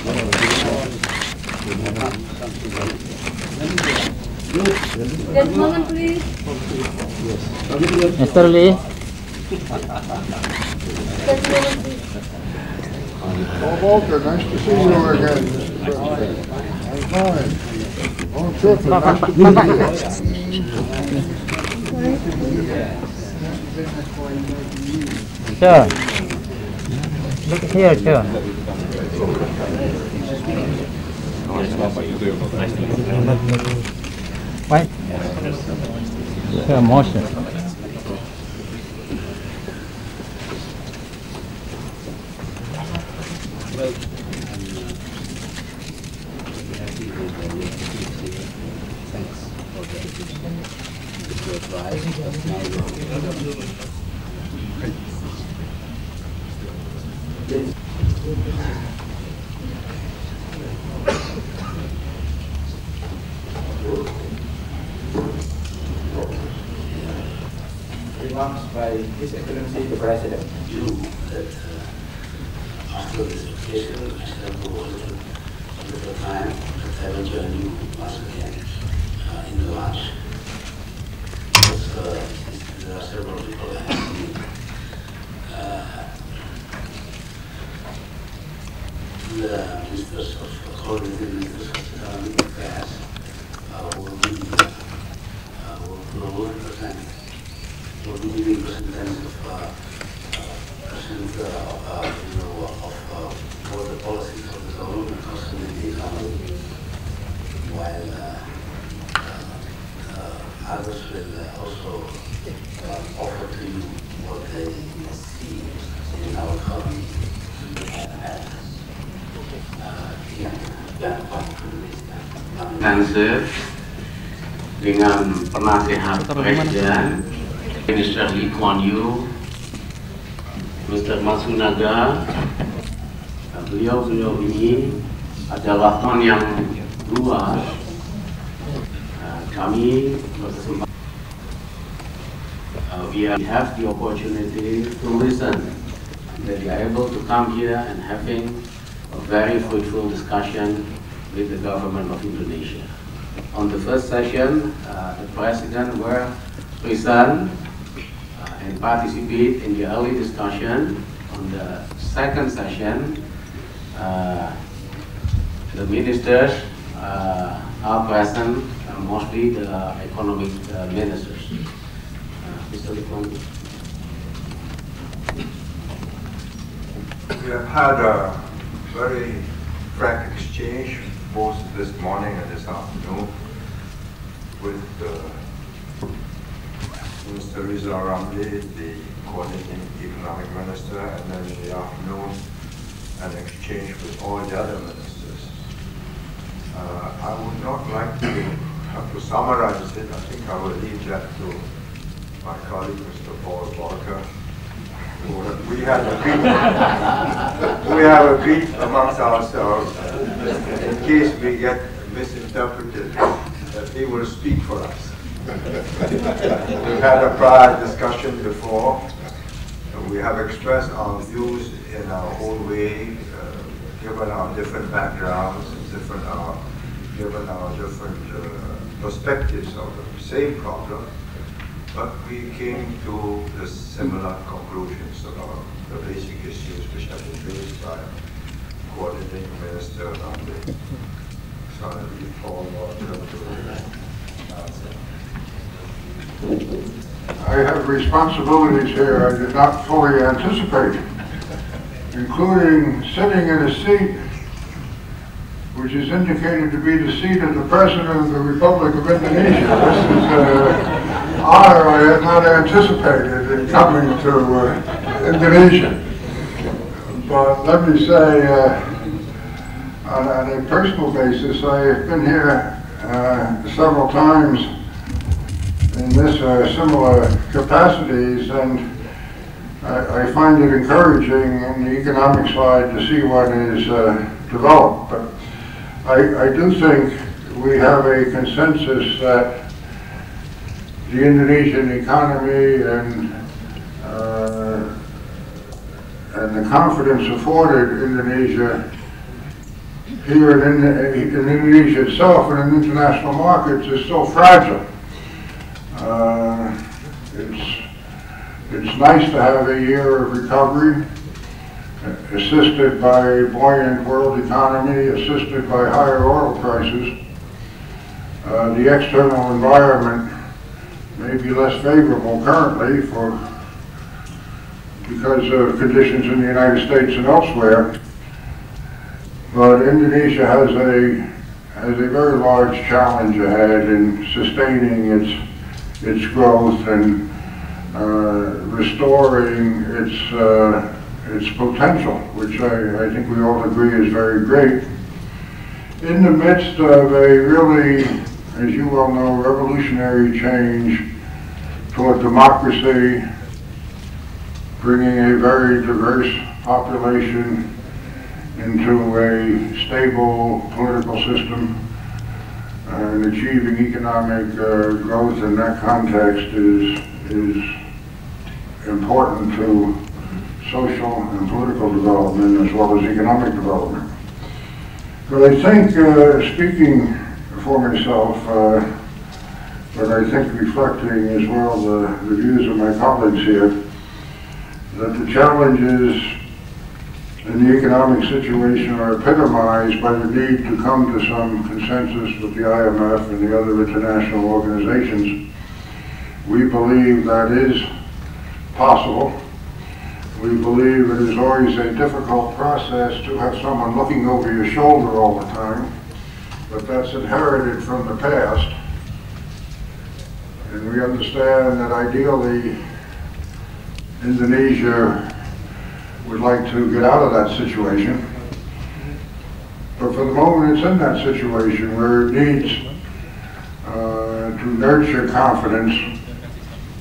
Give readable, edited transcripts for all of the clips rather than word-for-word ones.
Just a moment, please. Mr. Lee. Just a moment, please. Oh, Volcker, nice to see you again. Fine. Oh, terrific. Nice to meet you. Sure. Look here, sure. Wait. Sure, motion. Remarks by His Excellency the President. After this occasion, I have a little time to have a journey once again in the lunch. Because there are several people asking me. The ministers of coordinated ministers of economic affairs will be giving presentations of all the policies of the government concerning the economy, while others will also offer to you what they see in our economy Langsir dengan Penasehat Presiden Minister Kuan Yew, Mr. Masunaga. Beliau ini adalah teman yang luas. Kami berkesempatan, we have the opportunity to listen. That we are able to come here and having a very fruitful discussion with the government of Indonesia. On the first session, the President were present and participate in the early discussion. On the second session, the ministers are present, mostly the economic ministers. Mr. Kuan Yew. We have had a very frank exchange both this morning and this afternoon with Mr. Rizal Ramli, the coordinating economic minister, and then in the afternoon an exchange with all the other ministers. I would not like to have to summarize it. I think I will leave that to my colleague, Mr. Volcker. We have agreed amongst ourselves in case we get misinterpreted that they will speak for us. We've had a prior discussion before, and we have expressed our views in our own way, given our different backgrounds, given our different perspectives of the same problem. But we came to the similar conclusions about the basic issues which have been raised by coordinating minister Ramli. So I leave Paul Volcker to answer. I have responsibilities here I did not fully anticipate, including sitting in a seat which is indicated to be the seat of the President of the Republic of Indonesia. This is honor I had not anticipated in coming to Indonesia. But let me say, on a personal basis, I have been here several times in this similar capacities, and I find it encouraging on the economic side to see what is developed. But I do think we have a consensus that the Indonesian economy and the confidence afforded Indonesia here in Indonesia itself and in international markets is so fragile. It's nice to have a year of recovery, assisted by a buoyant world economy, assisted by higher oil prices. The external environment may be less favorable currently because of conditions in the United States and elsewhere. But Indonesia has a very large challenge ahead in sustaining its growth and restoring its potential, which I think we all agree is very great. In the midst of a really, as you well know, revolutionary change toward democracy, bringing a very diverse population into a stable political system, and achieving economic growth in that context is important to social and political development as well as economic development. But I think, speaking for myself, but I think reflecting as well the views of my colleagues here, that the challenges in the economic situation are epitomized by the need to come to some consensus with the IMF and the other international organizations. We believe that is possible. We believe it is always a difficult process to have someone looking over your shoulder all the time, but that's inherited from the past. And we understand that ideally Indonesia would like to get out of that situation. But for the moment it's in that situation where it needs to nurture confidence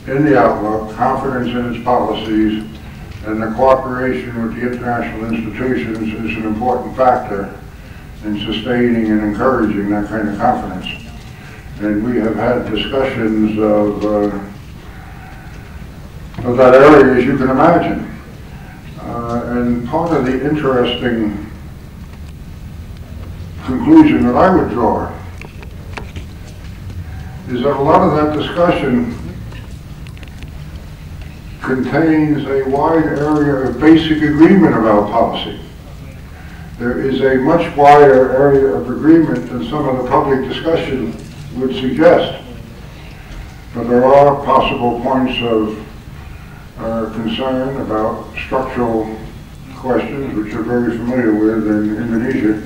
in the outlook, confidence in its policies, and the cooperation with the international institutions is an important factor in sustaining and encouraging that kind of confidence. And we have had discussions of that area, as you can imagine. And part of the interesting conclusion that I would draw is that a lot of that discussion contains a wide area of basic agreement about policy. There is a much wider area of agreement than some of the public discussion would suggest. But there are possible points of concern about structural questions, which you're very familiar with in Indonesia.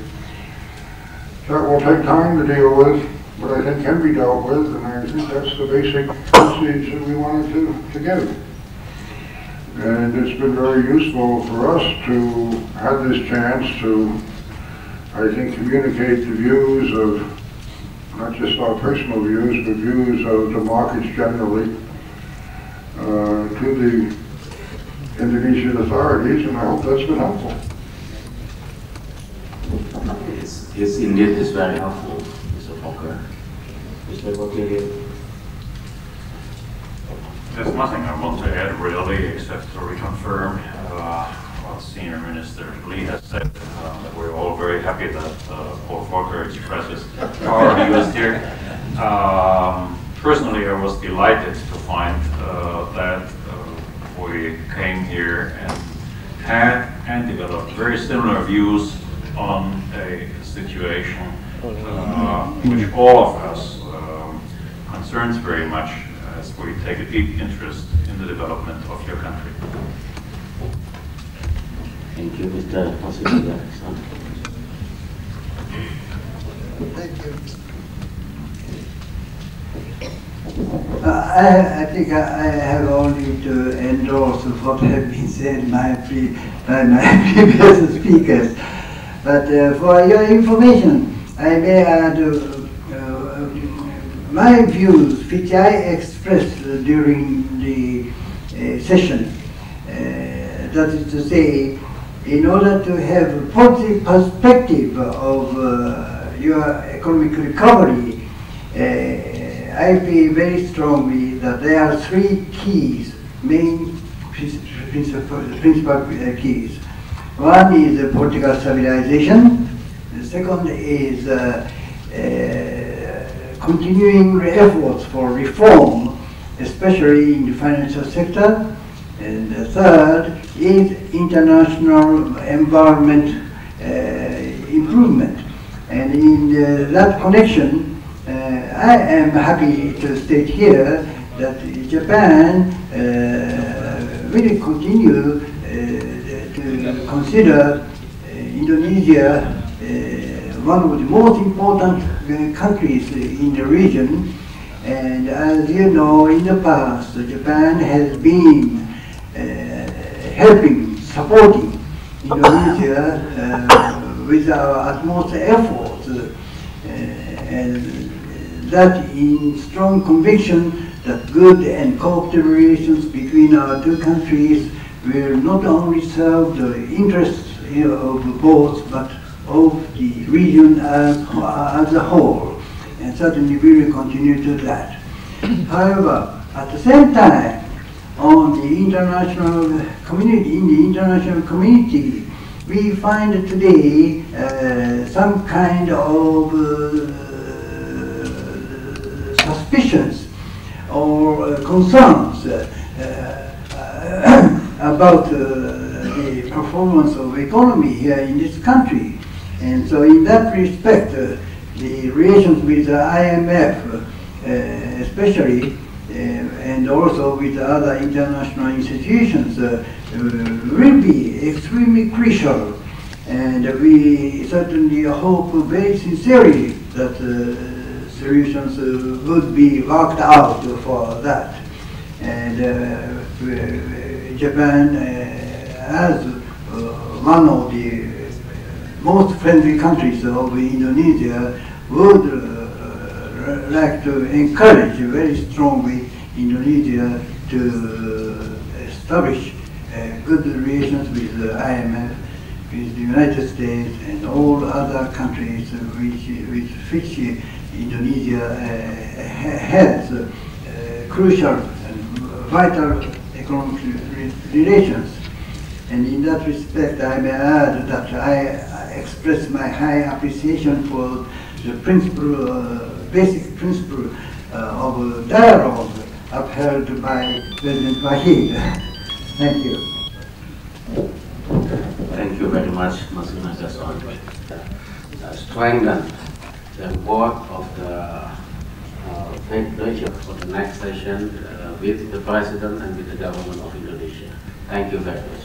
That will take time to deal with, but I think can be dealt with, and I think that's the basic message that we wanted to give. And it's been very useful for us to have this chance to, I think, communicate the views of, not just our personal views, but views of the markets generally to the Indonesian authorities, and I hope that's been helpful. Yes, indeed, it's very helpful, Mr. Volcker. Mr. Volcker. There's nothing I want to add really, except to reconfirm what Senior Minister Lee has said. That we're all very happy that Paul Volcker expresses our views here. Personally, I was delighted to find that we came here and had and developed very similar views on a situation which all of us concerns very much, as we take a deep interest in the development of your country. Thank you, Mr. President. Thank you. I think I have only to endorse what has been said by previous speakers. But for your information, I may add my views, which I expressed during the session. That is to say, in order to have a positive perspective of your economic recovery, I feel very strongly that there are three keys, main principal keys. One is political stabilization, the second is continuing efforts for reform, especially in the financial sector. And the third is international environment improvement. And in that connection, I am happy to state here that Japan will continue to consider Indonesia one of the most important countries in the region. And as you know, in the past, Japan has been helping, supporting Indonesia with our utmost efforts, and that in strong conviction that good and cooperative relations between our two countries will not only serve the interests of both, but of the region as a whole, and certainly we will continue to do that. However, at the same time, on the international community, in the international community, we find today some kind of suspicions or concerns about the performance of economy here in this country. And so in that respect, the relations with the IMF, especially, and also with other international institutions, will be extremely crucial. And we certainly hope very sincerely that solutions would be worked out for that. And Japan, as one of the most friendly countries of Indonesia, would like to encourage very strongly Indonesia to establish good relations with the IMF, with the United States, and all other countries with which Indonesia has crucial and vital economic relations. And in that respect, I may add that I express my high appreciation for the principle, basic principle of dialogue upheld by President Wahid. Thank you. Thank you very much, Masukan Jason. Strengthen the board of the Federation for the next session with the President and with the government of Indonesia. Thank you very much.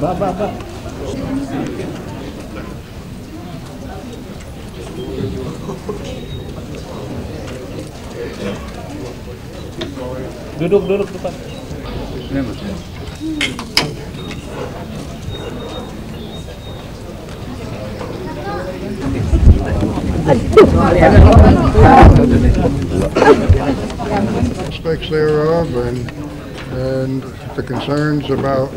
Bapak. Duduk depan. Ini Mas. Aspects thereof and the concerns about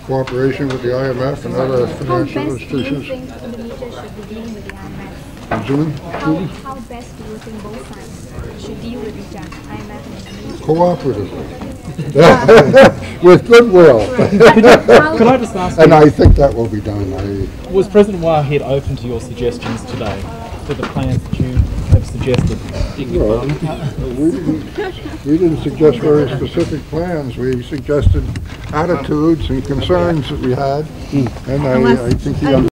cooperation with the IMF and other financial institutions. How best do you think Indonesia should be dealing with the IMF? How best do you think both sides should deal with each other, IMF and Indonesia? Cooperatively. With goodwill. Can I just ask you, and I think that will be done. was President Wahid open to your suggestions today, to the plans that you have suggested? Well, we didn't suggest very specific plans. We suggested attitudes and concerns that we had, and I think he understood.